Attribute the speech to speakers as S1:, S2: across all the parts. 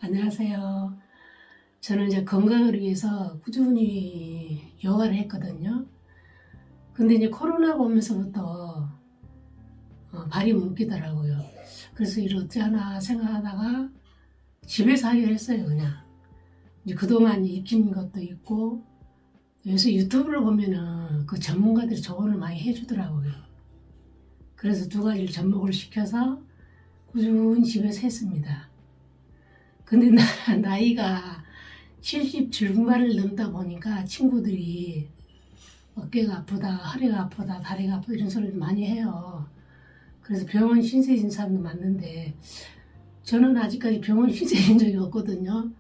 S1: 안녕하세요. 저는 이제 건강을 위해서 꾸준히 요가를 했거든요. 근데 이제 코로나가 오면서부터 발이 묶이더라고요. 그래서 이를 어찌하나 생각하다가 집에서 하기로 했어요, 그냥. 이제 그동안 익힌 것도 있고, 요새 유튜브를 보면은 그 전문가들이 조언을 많이 해주더라고요. 그래서 두 가지를 접목을 시켜서 꾸준히 집에서 했습니다. 근데 나이가 70 중반을 넘다 보니까 친구들이 어깨가 아프다, 허리가 아프다, 다리가 아프다 이런 소리를 많이 해요. 그래서 병원 신세진 사람도 많는데 저는 아직까지 병원 신세진 적이 없거든요.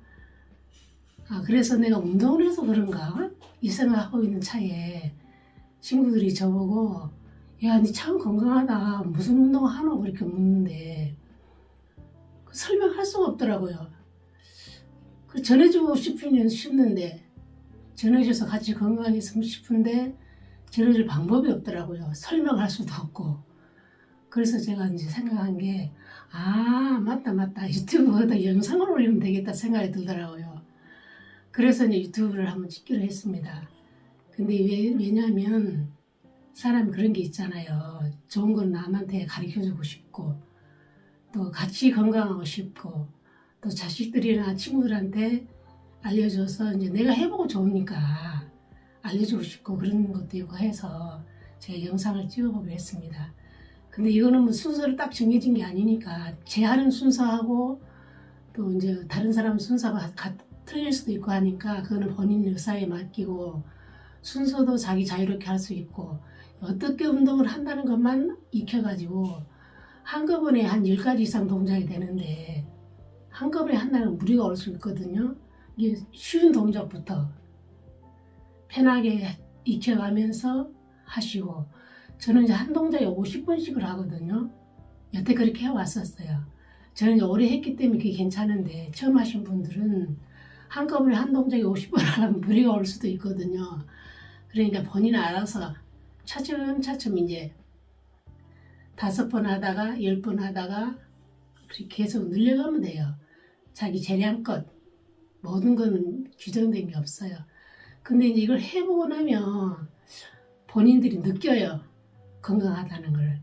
S1: 그래서 내가 운동을 해서 그런가? 이 생각하고 있는 차에 친구들이 저보고 야, 니 참 건강하다. 무슨 운동을 하노? 그렇게 묻는데 설명할 수가 없더라고요. 그 전해주고 싶는데 전해줘서 같이 건강했으면 싶은데 전해줄 방법이 없더라고요. 설명할 수도 없고. 그래서 제가 이제 생각한 게 맞다 유튜브에다 영상을 올리면 되겠다 생각이 들더라고요. 그래서 이제 유튜브를 한번 찍기로 했습니다. 근데 왜냐면 사람이 그런 게 있잖아요. 좋은 건 남한테 가르쳐주고 싶고 또 같이 건강하고 싶고 또 자식들이나 친구들한테 알려줘서 이제 내가 해보고 좋으니까 알려주고 싶고 그런 것도 있고 해서 제가 영상을 찍어보기로 했습니다. 근데 이거는 뭐 순서를 딱 정해진 게 아니니까 제 하는 순서하고 또 이제 다른 사람 순서가 틀릴 수도 있고 하니까 그거는 본인 의사에 맡기고 순서도 자기 자유롭게 할 수 있고 어떻게 운동을 한다는 것만 익혀가지고 한꺼번에 한 10가지 이상 동작이 되는데 한꺼번에 한다는 무리가 올 수 있거든요. 이게 쉬운 동작부터 편하게 익혀가면서 하시고 저는 이제 한 동작에 50번씩을 하거든요. 여태 그렇게 해왔었어요. 저는 이제 오래 했기 때문에 그게 괜찮은데 처음 하신 분들은 한꺼번에 한 동작에 50번 하려면 무리가 올 수도 있거든요. 그러니까 본인 알아서 차츰차츰 이제 5번 하다가 10번 하다가 그렇게 계속 늘려가면 돼요. 자기 재량껏 모든 건 규정된 게 없어요. 근데 이제 이걸 해보고 나면 본인들이 느껴요. 건강하다는 걸.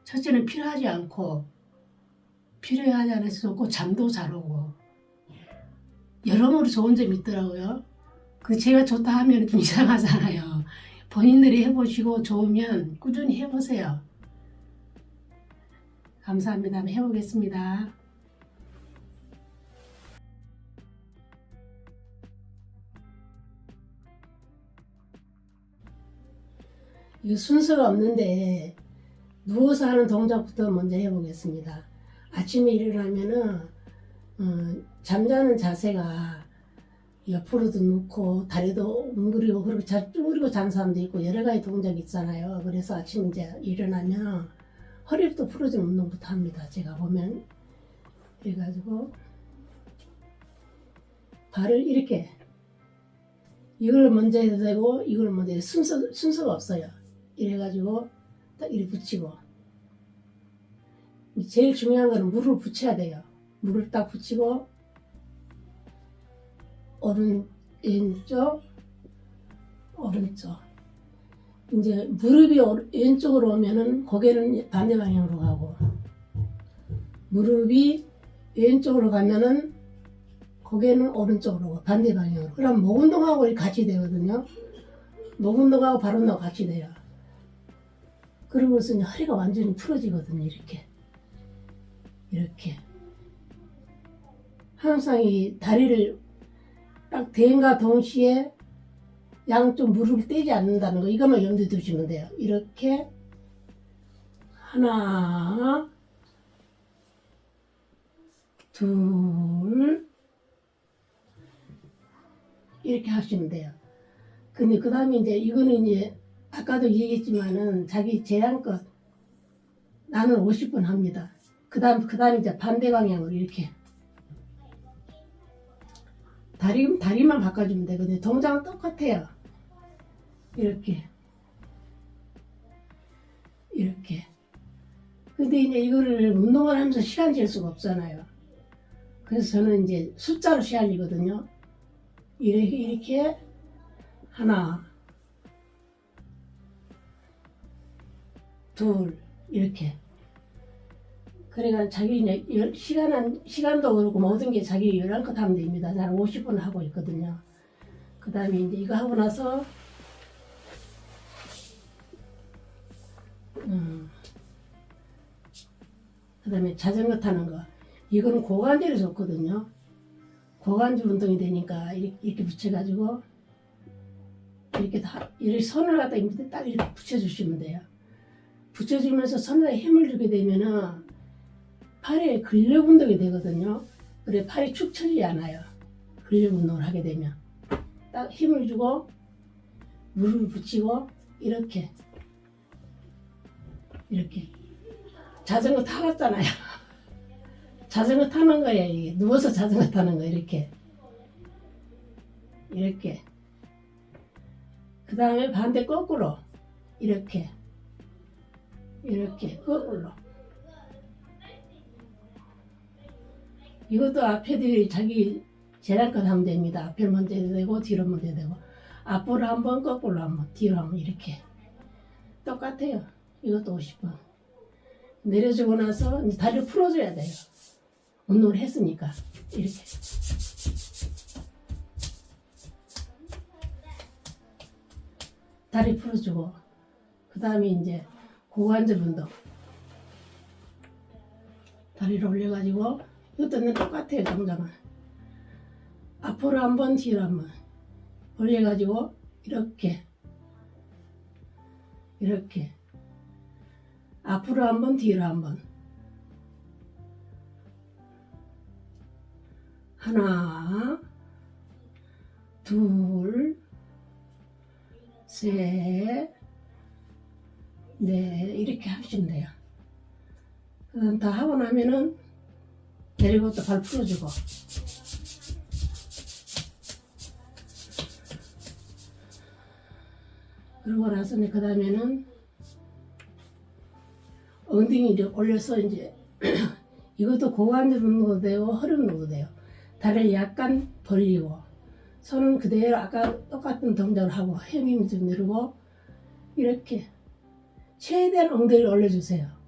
S1: 첫째는 필요하지 않을 수 없고 잠도 잘 오고 여러모로 좋은 점이 있더라고요. 그 제가 좋다 하면 좀 이상하잖아요. 본인들이 해보시고 좋으면 꾸준히 해보세요. 감사합니다. 한번 해보겠습니다. 이 순서가 없는데 누워서 하는 동작부터 먼저 해보겠습니다. 아침에 일어나면은 잠자는 자세가 옆으로도 눕고 다리도 웅그리고 그렇게 쭈그리고 자는 사람도 있고 여러 가지 동작이 있잖아요. 그래서 아침 이제 일어나면 허리부터 풀어주는 운동부터 합니다. 제가 보면 그래가지고 발을 이렇게 이걸 먼저 해도 되고 이걸 먼저 해도 순서가 없어요. 이래가지고 딱 이렇게 붙이고 제일 중요한 거는 물을 붙여야 돼요. 물을 딱 붙이고 왼쪽 오른쪽 이제 무릎이 왼쪽으로 오면은 고개는 반대 방향으로 가고 무릎이 왼쪽으로 가면은 고개는 오른쪽으로 가고 반대 방향으로. 그럼 목 운동하고 같이 되거든요. 목 운동하고 발 운동하고 같이 돼요. 그러면서 이제 허리가 완전히 풀어지거든요. 이렇게 항상 이 다리를 딱 대인과 동시에 양쪽 무릎을 떼지 않는다는 거 이것만 염두에 두시면 돼요. 이렇게 하나 둘 이렇게 하시면 돼요. 근데 그 다음에 이제 이거는 이제 아까도 얘기했지만은 자기 재량껏 나는 50번 합니다. 그 다음 이제 반대 방향으로 이렇게 다리만 바꿔주면 되거든요. 동작은 똑같아요. 이렇게 근데 이제 이거를 운동을 하면서 시간 잴 수가 없잖아요. 그래서 저는 이제 숫자로 시알리거든요. 이렇게 하나, 둘, 이렇게. 그러니까 자기 이제 시간도 그렇고 모든 게 자기 열한껏 하면 됩니다. 저는 50분 하고 있거든요. 그 다음에 이제 이거 하고 나서 그 다음에 자전거 타는 거. 이거는 고관절에 좋거든요. 고관절 운동이 되니까 이렇게 붙여가지고 이렇게 손을 갖다 밑에 딱 이렇게 붙여주시면 돼요. 붙여주면서 손에 힘을 주게 되면은 팔에 근력 운동이 되거든요. 그래 팔이 축 처지지 않아요. 근력 운동을 하게 되면 딱 힘을 주고 무릎을 붙이고 이렇게 자전거 타봤잖아요. 자전거 타는 거예요. 이게. 누워서 자전거 타는 거 이렇게 그 다음에 반대 거꾸로 이렇게 거꾸로. 이것도 앞에도 자기 재량껏 하면 됩니다. 앞에 먼저 해도 되고 뒤로 먼저 해도 되고 앞으로 한번 거꾸로 한번 뒤로 한번 이렇게 똑같아요. 이것도 50번 내려주고 나서 이제 다리를 풀어줘야 돼요. 운동을 했으니까 이렇게 다리 풀어주고 그 다음에 이제 고관절 운동 다리를 올려가지고 이것도 똑같아요. 동작은 앞으로 한번 뒤로 한번 올려가지고 이렇게 앞으로 한번 뒤로 한번 하나 둘 셋 넷 이렇게 하시면 돼요. 그다음 다 하고 나면은 내리고 또 발 풀어주고 그러고 나서 그 다음에는 엉덩이를 올려서 이제 이것도 고관절 운동도 되고 허리 운동도 돼요. 다리를 약간 벌리고 손은 그대로 아까 똑같은 동작을 하고 힘 좀 내리고 이렇게 최대한 엉덩이를 올려주세요.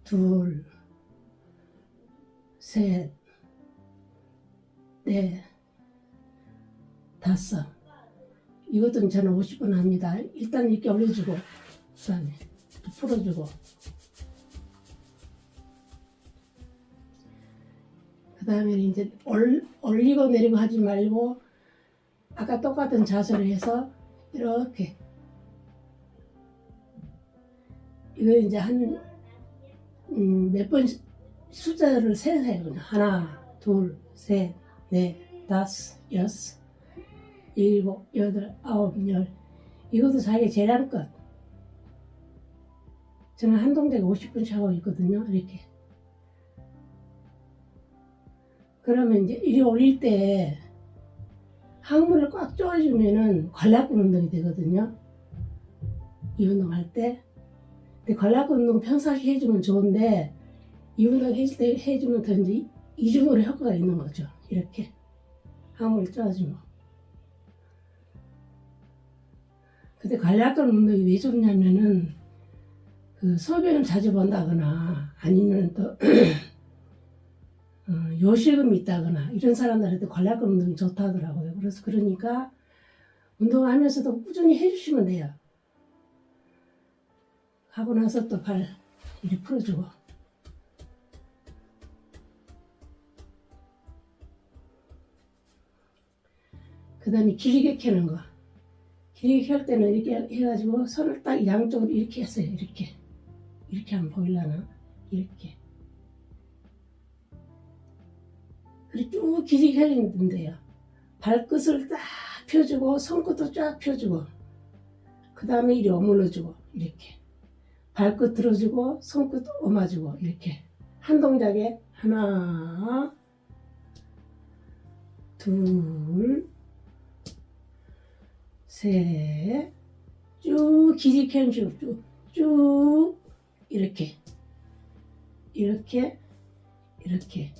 S1: 둘, 셋, 넷, 다섯. 이것도 저는 50분 합니다. 일단 이렇게 올려주고 그 다음에 풀어주고 그 다음에 이제 올리고 내리고 하지 말고 아까 똑같은 자세로 해서 이렇게 이거 이제 한 몇 번 숫자를 세세요. 그냥 하나, 둘, 셋, 넷, 다섯, 여섯, 일곱, 여덟, 아홉, 열. 이것도 자기 재량껏. 저는 한 동작에 50분씩 하고 있거든요. 이렇게. 그러면 이제 이리 올릴 때 항문을 꽉 조아주면은 관략근 운동이 되거든요. 이 운동할 때. 근데 관략근 운동 평상시 해주면 좋은데 이 운동 해줄 때 해주면 더 이제 이중으로 효과가 있는 거죠. 이렇게 항문을 조아주면. 근데 관략근 운동이 왜 좋냐면은 그 소변을 자주 본다거나 아니면 또 요실금이 있다거나 이런 사람들한테 관략근 운동이 좋다 하더라고요. 그래서 그러니까 운동하면서도 꾸준히 해주시면 돼요. 하고 나서 또 발 이렇게 풀어주고 그 다음에 길게 켜는 거. 길게 켤 때는 이렇게 해가지고 손을 딱 양쪽으로 이렇게 했어요. 이렇게 하면 보이려나? 이렇게 그리고 쭉 길게 켜면 돼요. 발끝을 딱 펴주고 손끝도 쫙 펴주고 그 다음에 이리 오물러주고 이렇게 발끝 들어주고 손끝 오마주고 이렇게 한 동작에 하나 둘 셋 쭉 길게 켜는 식으로 쭉 이렇게 이렇게 이렇게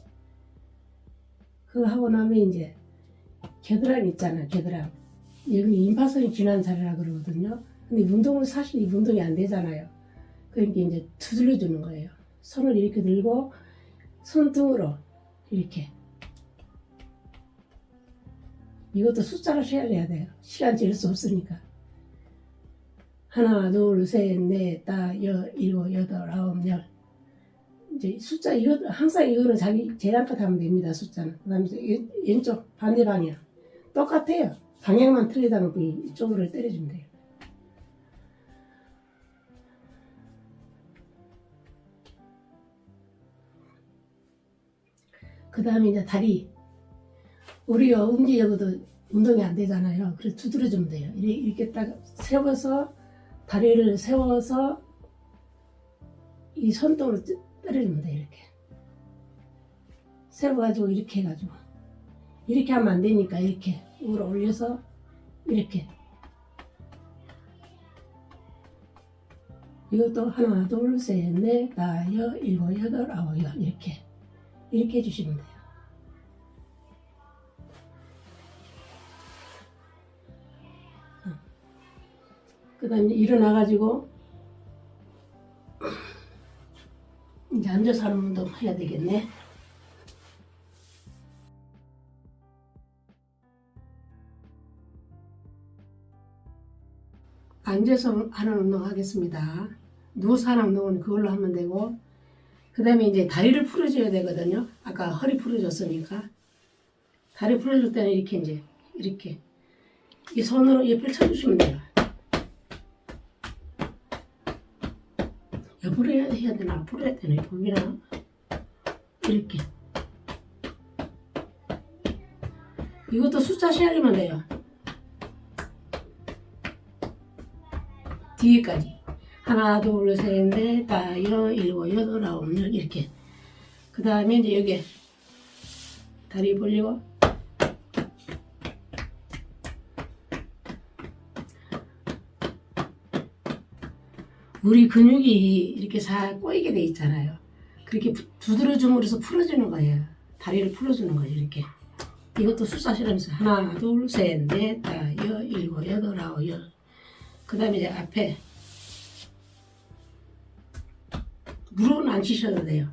S1: 그거 하고 나면 이제 겨드랑이 있잖아. 겨드랑이 여기 임파선이 지난 자리라 그러거든요. 근데 운동은 사실 이 운동이 안 되잖아요. 그러니까 이제 두들려 주는 거예요. 손을 이렇게 들고 손등으로 이렇게. 이것도 숫자로 세야 돼요. 시간 잴 수 없으니까. 하나, 둘, 셋, 넷, 다, 일곱, 여덟, 아홉, 열. 이제 숫자 이거 항상 이거는 자기 재량껏 하면 됩니다. 숫자는. 그다음에 이제 왼쪽 반대 방향 똑같아요. 방향만 틀리다 놓고 이쪽으로 때려주면 돼요. 그 다음에 이제 다리. 우리 엄지여고도 운동이 안 되잖아요. 그래서 두드려주면 돼요. 이렇게 딱 세워서 다리를 세워서 이 손등으로 때려주면 돼요. 이렇게 세워가지고 이렇게 해가지고 이렇게 하면 안 되니까 이렇게 위로 올려서 이렇게 이것도 하나 둘 셋 넷 다 일곱 여덟 아홉 열 이렇게 해주시면 돼요. 그 다음에 일어나가지고 이제 앉아서 하는 운동 해야 되겠네. 앉아서 하는 운동 하겠습니다. 누워서 하는 운동은 그걸로 하면 되고, 그 다음에 이제 다리를 풀어줘야 되거든요. 아까 허리 풀어줬으니까. 다리 풀어줄 때는 이렇게 이제, 이렇게. 이 손으로 옆을 쳐주시면 돼요. 옆으로 해야 되나, 앞으로 해야 되나, 보기나. 이렇게. 이것도 숫자 세야기만 돼요. 뒤에까지. 하나, 둘, 셋, 넷, 다, 일곱, 여덟, 아홉, 열, 이렇게. 그 다음에 이제 여기 다리 벌리고, 우리 근육이 이렇게 잘 꼬이게 돼 있잖아요. 그렇게 두드려줌으로써 풀어주는 거예요. 다리를 풀어주는 거예요. 이렇게. 이것도 숫자 실험에서 하나, 둘, 셋, 넷, 다, 일곱, 여덟, 아홉, 열. 그 다음에 이제 앞에 무릎은 안 치셔도 돼요.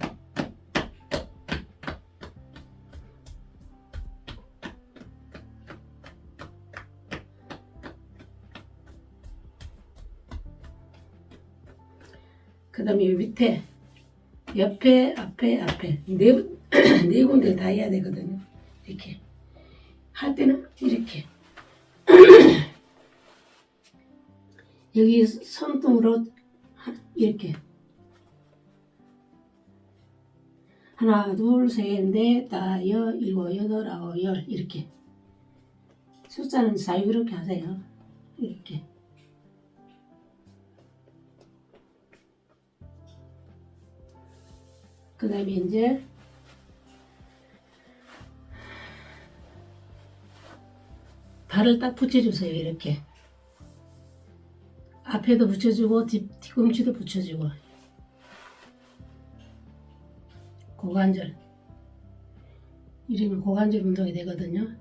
S1: 그 다음에 이 밑에 옆에 앞에 네 군데를 다 해야 되거든요. 이렇게 할 때는 이렇게 여기 손등으로 이렇게 하나 둘 셋 넷 다 일곱 여덟 아홉 열 이렇게 숫자는 자유롭게 하세요. 이렇게 그 다음에 이제 발을 딱 붙여주세요. 이렇게 앞에도 붙여주고 뒤꿈치도 붙여주고 고관절 이러면 고관절 운동이 되거든요.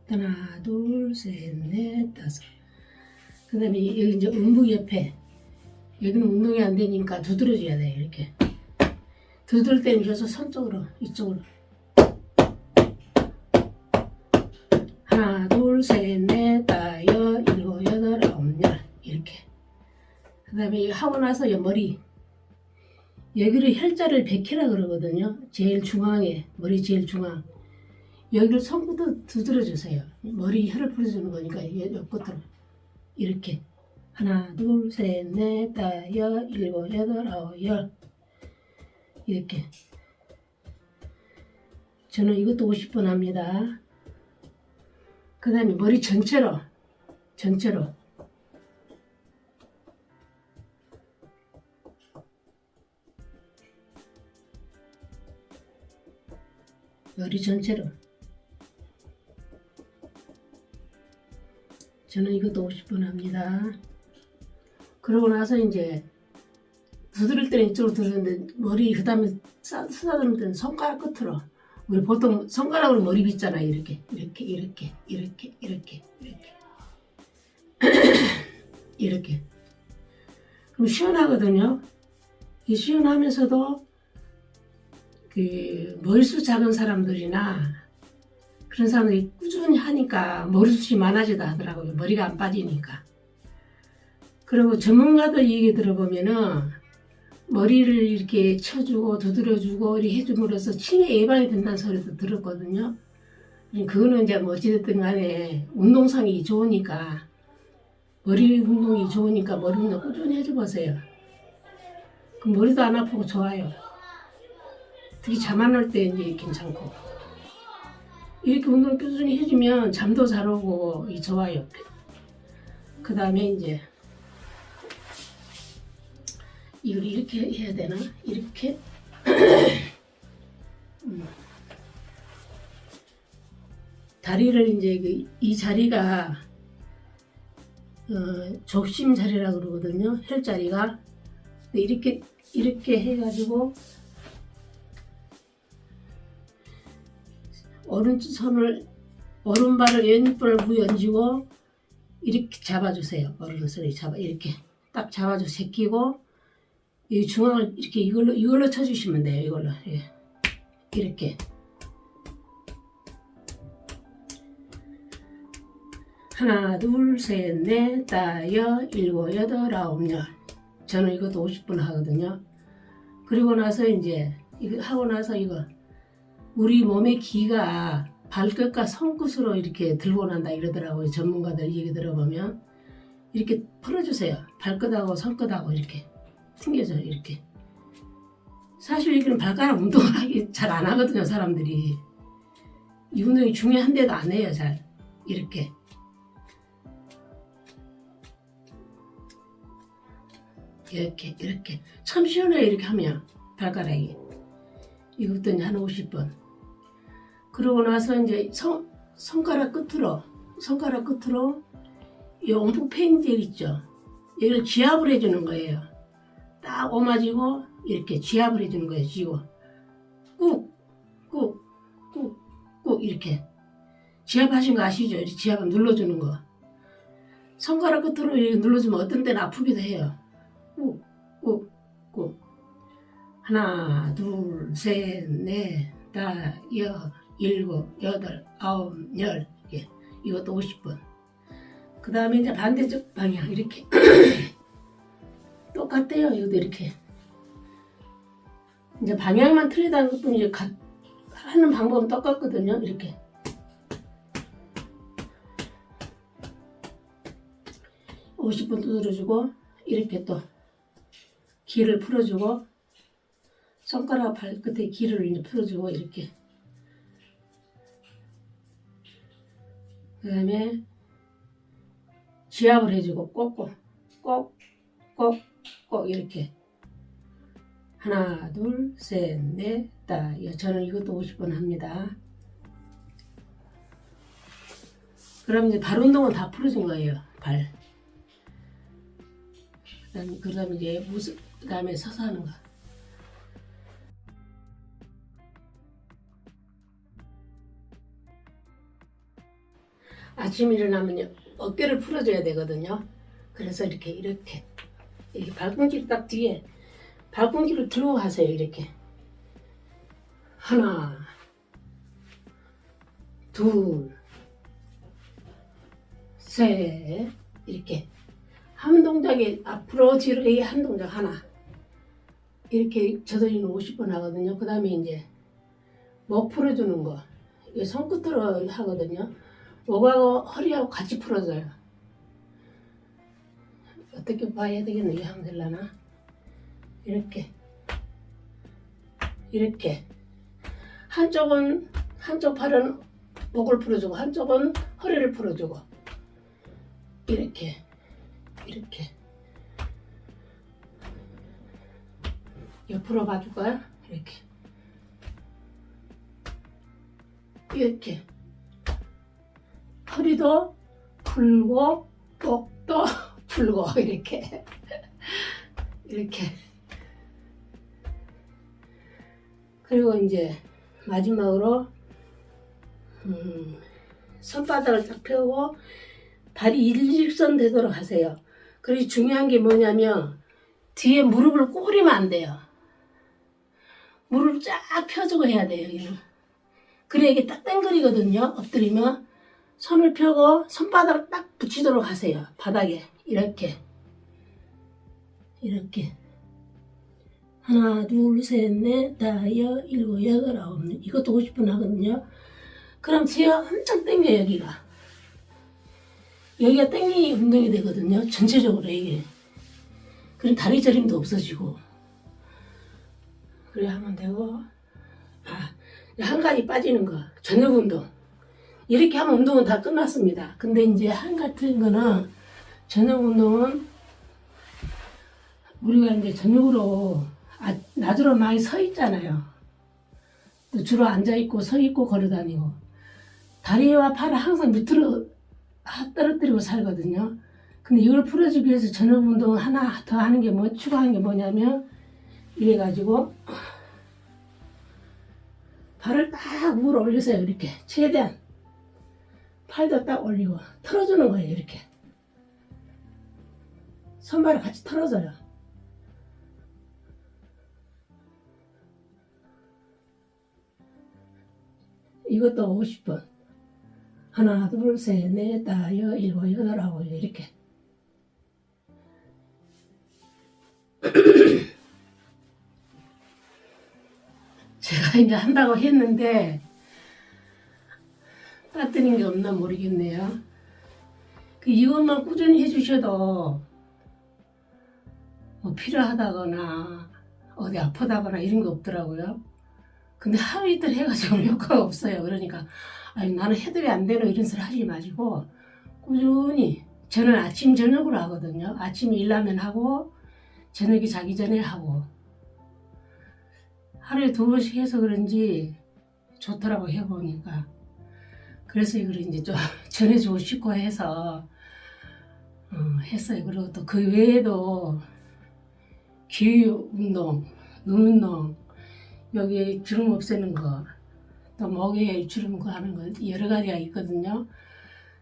S1: 하나 둘 셋 넷 다섯 그 다음에 여기 이제 음부 옆에 여기는 운동이 안 되니까 두드려줘야 돼요. 이렇게 두들 때는 계속 손 쪽으로 이쪽으로 하나 둘 셋 넷 다 일곱 여덟 아홉 열 이렇게 그 다음에 하고 나서 머리 여기를 혈자를 백회라 그러거든요. 제일 중앙에 머리 제일 중앙 여기를 손부터 두드려 주세요. 머리 혈을 풀어주는 거니까 옆부터 이렇게 하나 둘 셋 넷 다 일곱 여덟 아홉 열 이렇게 저는 이것도 50번 합니다. 그 다음에 머리 전체로 머리 전체로 저는 이것도 50번 합니다. 그러고 나서 이제 두드릴 때는 이쪽으로 두드리는데 머리 그다음에 쓰다듬을 때는 손가락 끝으로. 우리 보통 손가락으로 머리 빗잖아. 이렇게 이렇게. 그럼 시원하거든요. 이 시원하면서도 그 머리숱 작은 사람들이나 그런 사람들이 꾸준히 하니까 머리숱이 많아지다 하더라고요. 머리가 안 빠지니까. 그리고 전문가들 얘기 들어보면은 머리를 이렇게 쳐주고 두드려주고 이렇게 해줌으로써 치매 예방이 된다는 소리도 들었거든요. 그거는 이제 뭐 어찌됐든 간에 운동성이 좋으니까 머리 운동이 좋으니까 머리 운동 꾸준히 해줘보세요. 그럼 머리도 안 아프고 좋아요. 특히 잠 안 올 때 이제 괜찮고 이렇게 운동 꾸준히 해주면 잠도 잘 오고 좋아요. 그 다음에 이제 이걸 이렇게 해야 되나? 이렇게 다리를 이제 이 자리가 적심 자리라고 그러거든요. 혈자리가 이렇게 해가지고 오른발을 왼발을 위에 얹고 이렇게 잡아주세요. 오른손을 이렇게 딱 잡아줘 제끼고 이 중앙을 이렇게 이걸로 쳐주시면 돼요. 이걸로 이렇게 하나 둘 셋 넷 다섯 일곱 여덟 아홉 열. 저는 이것도 50분 하거든요. 그리고 나서 이제 이거 하고 나서 이거 우리 몸의 기가 발끝과 손끝으로 이렇게 들고 난다 이러더라고요. 전문가들 얘기 들어보면 이렇게 풀어주세요. 발끝하고 손끝하고 이렇게 튕겨져요. 이렇게. 사실 이거는 발가락 운동을 하기 잘 안 하거든요. 사람들이. 이 운동이 중요한데도 안 해요. 잘. 이렇게. 이렇게. 참 시원해요. 이렇게 하면 발가락이. 이것도 이제 한 50번. 그러고 나서 이제 손가락 끝으로 이 온프 팽질 있죠. 이걸 지압을 해주는 거예요. 딱 오마지고 이렇게 지압을 해주는 거예요. 쥐고 꾹 이렇게 지압하신 거 아시죠? 이렇게 지압을 눌러주는 거. 손가락 끝으로 이렇게 눌러주면 어떤 때는 아프기도 해요. 꾹 하나 둘 셋 넷 다섯 일곱 여덟 아홉 열. 이것도 50번. 그 다음에 이제 반대쪽 방향 이렇게 똑같대요. 이것도 이렇게 이제 방향만 틀리다는 것뿐 이제 하는 방법은 똑같거든요. 이렇게 50번 두드려주고 이렇게 또 기를 풀어주고 손가락 발끝에 기를 이제 풀어주고 이렇게 그 다음에 지압을 해주고 꼭 이렇게 하나 둘 셋 넷 다섯. 저는 이것도 50번 합니다. 그럼 이제 발 운동은 다 풀어준 거예요. 발. 그 다음에 이제 그 다음에 서서 하는 거. 아침에 일어나면요 어깨를 풀어줘야 되거든요. 그래서 이렇게 발꿈치를 딱 뒤에 발꿈치를 들고 가세요. 이렇게 하나 둘 셋 이렇게 한 동작에 앞으로 뒤로 이게 한 동작 하나 이렇게 저도 50번 하거든요. 그 다음에 이제 목 풀어주는 거 이게 손끝으로 하거든요. 목하고 허리하고 같이 풀어줘요. 어떻게 봐야 되겠나? 이거 하면 되려나? 이렇게 한쪽 팔은 목을 풀어주고 한쪽은 허리를 풀어주고 이렇게 옆으로 봐줄까요? 이렇게 허리도 풀고 목도 풀고 이렇게 그리고 이제 마지막으로 손바닥을 딱 펴고 발이 일직선 되도록 하세요. 그리고 중요한 게 뭐냐면 뒤에 무릎을 꼬리면 안 돼요. 무릎을 쫙 펴주고 해야 돼요. 여기는. 그래야 이게 딱 땡그리거든요. 엎드리면 손을 펴고 손바닥을 딱 붙이도록 하세요. 바닥에 이렇게 하나 둘셋넷 다섯 일곱 여덟 아홉 이것도 50분 하거든요. 그럼 뒤가 엄청 땡겨 여기가 땡기 운동이 되거든요. 전체적으로 이게. 그럼 다리 저림도 없어지고 그래 하면 되고. 한 가지 빠지는 거 저녁 운동. 이렇게 하면 운동은 다 끝났습니다. 근데 이제 한 같은 거는 저녁 운동은 우리가 이제 저녁으로 낮으로 많이 서 있잖아요. 또 주로 앉아 있고 서 있고 걸어 다니고 다리와 팔을 항상 밑으로 떨어뜨리고 살거든요. 근데 이걸 풀어주기 위해서 저녁 운동 하나 더 하는 게 추가하는 게 뭐냐면 이래가지고 발을 딱 위로 올리세요. 이렇게 최대한 팔도 딱 올리고 털어주는 거예요. 이렇게 손발을 같이 털어줘요. 이것도 50번 하나 둘셋넷 다섯 일곱 여덟 아홉 이렇게 제가 이제 한다고 했는데 빠뜨린 게 없나 모르겠네요. 이것만 꾸준히 해주셔도 뭐 필요하다거나 어디 아프다거나 이런 거 없더라고요. 근데 하루 이틀 해가지고 효과가 없어요. 그러니까 아니 나는 해도 안 되노 이런 소리 하지 마시고 꾸준히. 저는 아침 저녁으로 하거든요. 아침에 일하면 하고 저녁에 자기 전에 하고 하루에 2번씩 해서 그런지 좋더라고 해보니까. 그래서 이걸 이제 좀 전해주고 싶고 해서 했어요. 그리고 또 그 외에도 귀 운동, 눈 운동, 여기 주름 없애는 거, 또 목에 주름 거 하는 거 여러 가지가 있거든요.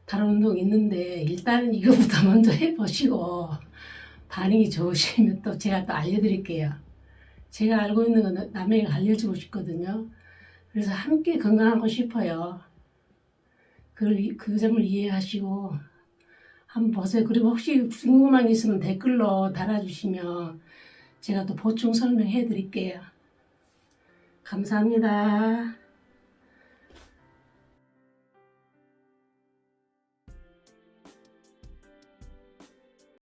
S1: 다른 운동 있는데 일단은 이거부터 먼저 해보시고 반응이 좋으시면 또 제가 또 알려드릴게요. 제가 알고 있는 건 남에게 알려주고 싶거든요. 그래서 함께 건강하고 싶어요. 그 점을 이해하시고 한번 보세요. 그리고 혹시 궁금한 게 있으면 댓글로 달아주시면 제가 또 보충 설명해 드릴게요. 감사합니다.